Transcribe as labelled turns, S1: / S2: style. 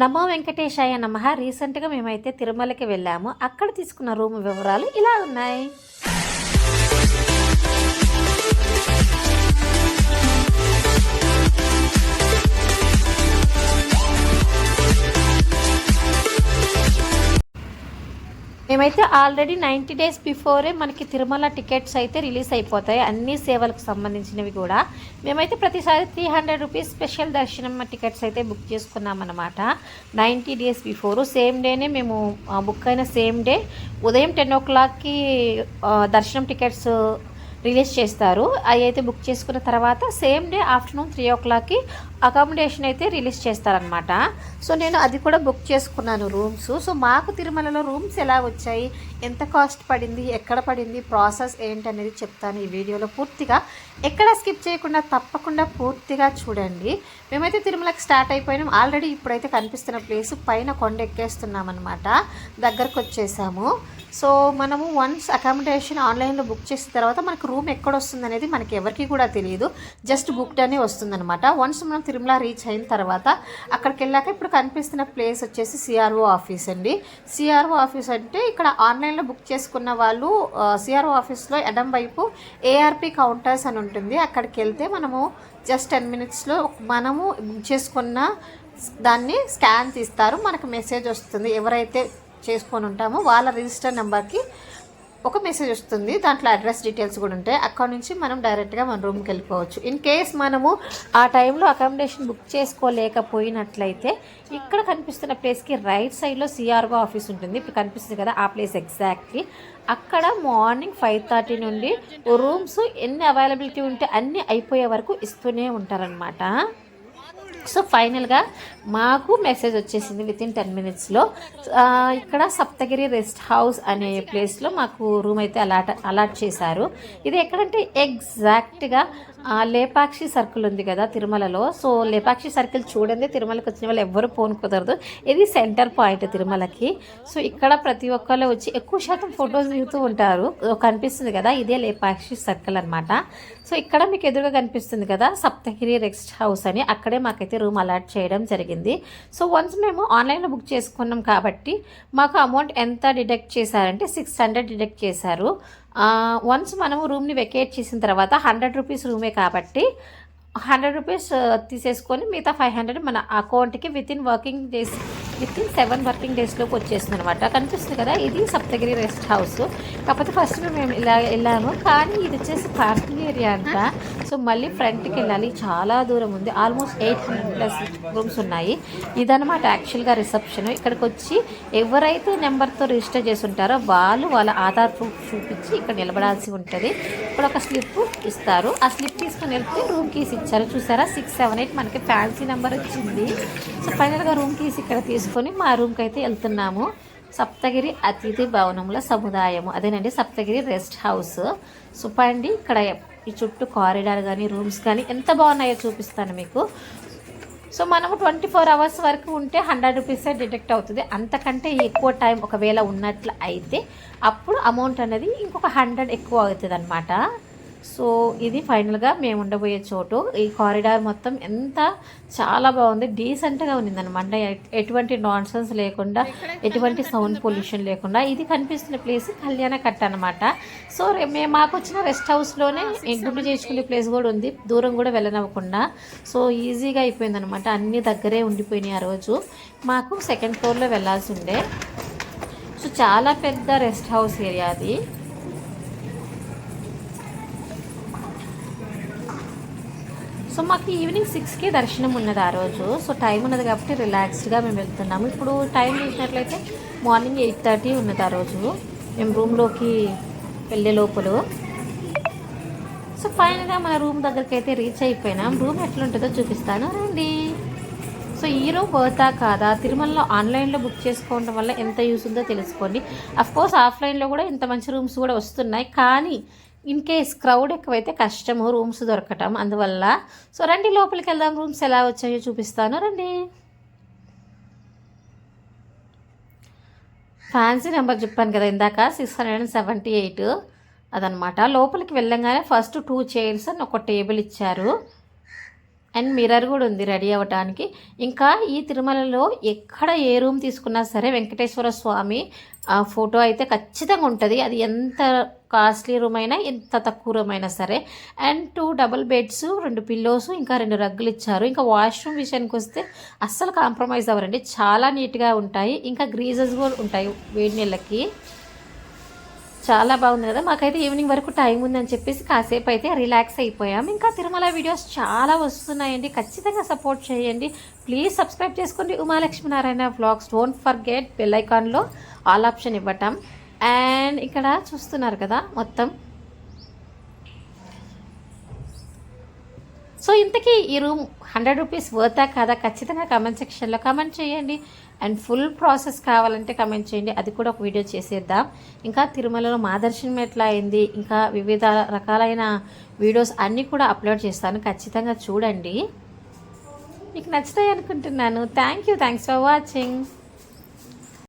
S1: నమో వెంకటేశాయ నమః. రీసెంట్గా మేమైతే తిరుమలకి వెళ్ళాము. అక్కడ తీసుకున్న రూమ్ వివరాలు ఇలా ఉన్నాయి. మేమైతే ఆల్రెడీ 90 డేస్ బిఫోరే మనకి తిరుమల టికెట్స్ అయితే రిలీజ్ అయిపోతాయి, అన్ని సేవలకు సంబంధించినవి కూడా. మేమైతే ప్రతిసారి 300 రూపీస్ స్పెషల్ దర్శనం టికెట్స్ అయితే బుక్ చేసుకున్నాం అన్నమాట. 90 డేస్ బిఫోరు సేమ్ డేనే మేము బుక్ అయిన సేమ్ డే ఉదయం 10 o'clockకి దర్శనం టికెట్స్ రిలీజ్ చేస్తారు. అవి అయితే బుక్ చేసుకున్న తర్వాత సేమ్ డే ఆఫ్టర్నూన్ 3 o'clockకి అకామిడేషన్ అయితే రిలీజ్ చేస్తారనమాట. సో నేను అది కూడా బుక్ చేసుకున్నాను రూమ్స్. సో మాకు తిరుమలలో రూమ్స్ ఎలా వచ్చాయి, ఎంత కాస్ట్ పడింది, ఎక్కడ పడింది, ప్రాసెస్ ఏంటనేది చెప్తాను ఈ వీడియోలో పూర్తిగా. ఎక్కడ స్కిప్ చేయకుండా తప్పకుండా పూర్తిగా చూడండి. మేమైతే తిరుమలకి స్టార్ట్ అయిపోయినాం. ఆల్రెడీ ఇప్పుడైతే కనిపిస్తున్న ప్లేస్ పైన కొండ ఎక్కేస్తున్నాం అనమాట. దగ్గరకు వచ్చేసాము. సో మనము వన్స్ అకామిడేషన్ ఆన్లైన్లో బుక్ చేసిన తర్వాత మనకు రూమ్ ఎక్కడ వస్తుంది అనేది మనకి ఎవరికి కూడా తెలియదు, జస్ట్ బుక్డ్ అనే వస్తుందన్నమాట. వన్స్ మనం తిరుమల రీచ్ అయిన తర్వాత అక్కడికి వెళ్ళాక ఇప్పుడు కనిపిస్తున్న ప్లేస్ వచ్చేసి సిఆర్ఓ ఆఫీస్ అండి. సిఆర్ఓ ఆఫీస్ అంటే ఇక్కడ ఆన్లైన్లో బుక్ చేసుకున్న వాళ్ళు సిఆర్ఓ ఆఫీస్లో ఎడం వైపు ఏఆర్పి కౌంటర్స్ అని ఉంటుంది. అక్కడికి వెళ్తే మనము జస్ట్ 10 minutesలో మనము బుక్ చేసుకున్న దాన్ని స్కాన్ తీస్తారు, మనకు మెసేజ్ వస్తుంది. ఎవరైతే చేసుకొని ఉంటామో వాళ్ళ రిజిస్టర్ నెంబర్కి ఒక మెసేజ్ వస్తుంది, దాంట్లో అడ్రస్ డీటెయిల్స్ కూడా ఉంటాయి. అక్కడ నుంచి మనం డైరెక్ట్గా మన రూమ్కి వెళ్ళిపోవచ్చు. ఇన్ కేస్ మనము ఆ టైంలో అకామిడేషన్ బుక్ చేసుకోలేకపోయినట్లయితే ఇక్కడ కనిపిస్తున్న ప్లేస్కి రైట్ సైడ్లో సిఆర్ఓ ఆఫీస్ ఉంటుంది. ఇప్పుడు కనిపిస్తుంది కదా ఆ ప్లేస్ ఎగ్జాక్ట్లీ. అక్కడ మార్నింగ్ 5:30 నుండి రూమ్స్ ఎన్ని అవైలబిలిటీ ఉంటే అన్నీ అయిపోయే వరకు ఇస్తూనే ఉంటారనమాట. సో ఫైనల్గా మాకు మెసేజ్ వచ్చేసింది వితిన్ 10 minutesలో. ఇక్కడ సప్తగిరి రెస్ట్ హౌస్ అనే ప్లేస్లో మాకు రూమ్ అయితే అలాట్ చేశారు. ఇది ఎక్కడంటే ఎగ్జాక్ట్గా లేపాక్షి సర్కిల్ ఉంది కదా తిరుమలలో. సో లేపాక్షి సర్కిల్ చూడండి, తిరుమలకి వచ్చిన వాళ్ళు ఎవ్వరు పోను కుదరదు. ఇది సెంటర్ పాయింట్ తిరుమలకి. సో ఇక్కడ ప్రతి ఒక్కళ్ళు వచ్చి ఎక్కువ శాతం ఫొటోస్ దిగుతూ ఉంటారు. కనిపిస్తుంది కదా ఇదే లేపాక్షి సర్కిల్ అనమాట. సో ఇక్కడ మీకు ఎదురుగా కనిపిస్తుంది కదా సప్తగిరి రెస్ట్ హౌస్ అని, అక్కడే మాకైతే రూమ్ అలాట్ చేయడం జరిగింది. సో వన్స్ మేము ఆన్లైన్లో బుక్ చేసుకున్నాం కాబట్టి మాకు అమౌంట్ ఎంత డిడక్ట్ చేశారంటే 600 డిడక్ట్ చేశారు. వన్స్ మనము రూమ్ని వెకేట్ చేసిన తర్వాత 100 రూపీస్ రూమే కాబట్టి 100 రూపీస్ తీసేసుకొని మిగతా 500 మన అకౌంట్కి వితిన్ 7 వర్కింగ్ డేస్లోకి వచ్చేస్తుంది అనమాట. కనిపిస్తుంది కదా ఇది సప్తగిరి రెస్ట్ హౌస్. కాకపోతే ఫస్ట్ మేము ఇలా వెళ్ళాము, కానీ ఇది వచ్చేసి పార్కింగ్ ఏరియా అంట. సో మళ్ళీ ఫ్రంట్కి వెళ్ళాలి, చాలా దూరం ఉంది. ఆల్మోస్ట్ 800+ రూమ్స్ ఉన్నాయి. ఇదనమాట యాక్చువల్గా రిసెప్షన్. ఇక్కడికి వచ్చి ఎవరైతే నెంబర్తో రిజిస్టర్ చేసి ఉంటారో వాళ్ళ ఆధార్ ప్రూఫ్ చూపించి ఇక్కడ నిలబడాల్సి ఉంటుంది. ఇప్పుడు ఒక స్లిప్ ఇస్తారు, ఆ స్లిప్ తీసుకొని వెళ్తే రూమ్ కీస్ ఇచ్చారు. చూసారా 678 మనకి ఫ్యాన్సీ నెంబర్ వచ్చింది. సో ఫైనల్గా రూమ్ కీస్ ఇక్కడ తీసుకొని మా రూమ్కి అయితే వెళ్తున్నాము. సప్తగిరి అతిథి భవనముల సముదాయము, అదేనండి సప్తగిరి రెస్ట్ హౌస్. సుపండి ఇక్కడ ఈ చుట్టూ కారిడార్ కానీ రూమ్స్ కానీ ఎంత బాగున్నాయో చూపిస్తాను మీకు. సో మనము 24 hours వరకు ఉంటే 100 రూపీసే డిడక్ట్ అవుతుంది. అంతకంటే ఎక్కువ టైం ఒకవేళ ఉన్నట్లు అయితే అప్పుడు అమౌంట్ అనేది ఇంకొక 100 ఎక్కువ అవుతుంది అనమాట. సో ఇది ఫైనల్గా మేము ఉండబోయే చోటు. ఈ కారిడార్ మొత్తం చాలా బాగుంది, డీసెంట్గా ఉన్నదనమాట. ఎటువంటి నాన్సెన్స్ లేకుండా, ఎటువంటి సౌండ్ పొల్యూషన్ లేకుండా. ఇది కనిపిస్తున్న ప్లేస్ కళ్యాణ కట్ట అనమాట. సో మాకు వచ్చిన రెస్ట్ హౌస్లోనే గుండు చేసుకునే ప్లేస్ కూడా ఉంది, దూరం కూడా వెళ్ళనివ్వకుండా. సో ఈజీగా అయిపోయింది అనమాట, అన్నీ దగ్గరే ఉండిపోయినాయి. ఆ రోజు మాకు 2nd floorలో వెళ్ళాల్సి ఉండే. సో చాలా పెద్ద రెస్ట్ హౌస్ ఏరియా అది. సో మాకు ఈవినింగ్ 6కి దర్శనం ఉన్నది ఆ రోజు. సో టైం ఉన్నది కాబట్టి రిలాక్స్డ్గా మేము వెళ్తున్నాము. ఇప్పుడు టైం చూసినట్లయితే మార్నింగ్ 8:30 ఉన్నది ఆ రోజు మేము రూమ్లోకి వెళ్ళే లోపల. సో ఫైనల్గా మన రూమ్ దగ్గరికి అయితే రీచ్ అయిపోయినాం. రూమ్ ఎట్లుంటుందో చూపిస్తాను రండి. సో ఈ రూమ్ వర్తా కాదా, తిరుమలలో ఆన్లైన్లో బుక్ చేసుకోవడం వల్ల ఎంత యూస్ ఉందో తెలుసుకోండి. అఫ్కోర్స్ ఆఫ్లైన్లో కూడా ఇంత మంచి రూమ్స్ కూడా వస్తున్నాయి, కానీ ఇన్ కేస్ క్రౌడ్ ఎక్కువైతే కష్టము రూమ్స్ దొరకటం, అందువల్ల. సో రండి లోపలికి వెళ్దాం, రూమ్స్ ఎలా వచ్చాయో చూపిస్తాను రండి. ఫ్యాన్సీ నెంబర్ చెప్పాను కదా ఇందాక 678 అదనమాట. లోపలికి వెళ్ళంగానే ఫస్ట్ 2 చైర్స్ అని ఒక టేబుల్ ఇచ్చారు. అండ్ మిర్రర్ కూడా ఉంది రెడీ అవ్వడానికి. ఇంకా ఈ తిరుమలలో ఎక్కడ ఏ రూమ్ తీసుకున్నా సరే వెంకటేశ్వర స్వామి ఫోటో అయితే ఖచ్చితంగా ఉంటుంది. అది ఎంత కాస్ట్లీ రూమ్ అయినా ఎంత తక్కువ రూమ్ అయినా సరే. అండ్ 2 డబుల్ బెడ్స్, 2 పిల్లోస్, ఇంకా 2 రగ్గులు ఇచ్చారు. ఇంకా వాష్రూమ్ విషయానికి వస్తే అస్సలు కాంప్రమైజ్ అవ్వరండి, చాలా నీట్గా ఉంటాయి. ఇంకా గ్రీజెస్ కూడా ఉంటాయి వేడి నీళ్ళకి. చాలా బాగుంది కదా. మాకైతే ఈవినింగ్ వరకు టైం ఉందని చెప్పేసి కాసేపు అయితే రిలాక్స్ అయిపోయాం. ఇంకా తిరుమల వీడియోస్ చాలా వస్తున్నాయండి, ఖచ్చితంగా సపోర్ట్ చేయండి. ప్లీజ్ సబ్స్క్రైబ్ చేసుకోండి Umalakshminarayana vlogs. Don't forget bell ఐకాన్లో ఆల్ ఆప్షన్ ఇవ్వటం. అండ్ ఇక్కడ చూస్తున్నారు కదా మొత్తం. సో ఇంతకీ ఈ రూమ్ 100 రూపీస్ వర్తా కాదా ఖచ్చితంగా కమెంట్ సెక్షన్లో కమెంట్ చేయండి. అండ్ ఫుల్ ప్రాసెస్ కావాలంటే కమెంట్ చేయండి, అది కూడా ఒక వీడియో చేసేద్దాం. ఇంకా తిరుమలలో మా దర్శనం ఎట్లా అయింది, ఇంకా వివిధ రకాలైన వీడియోస్ అన్నీ కూడా అప్లోడ్ చేస్తాను, ఖచ్చితంగా చూడండి. మీకు నచ్చుతాయి అనుకుంటున్నాను. Thanks for watching.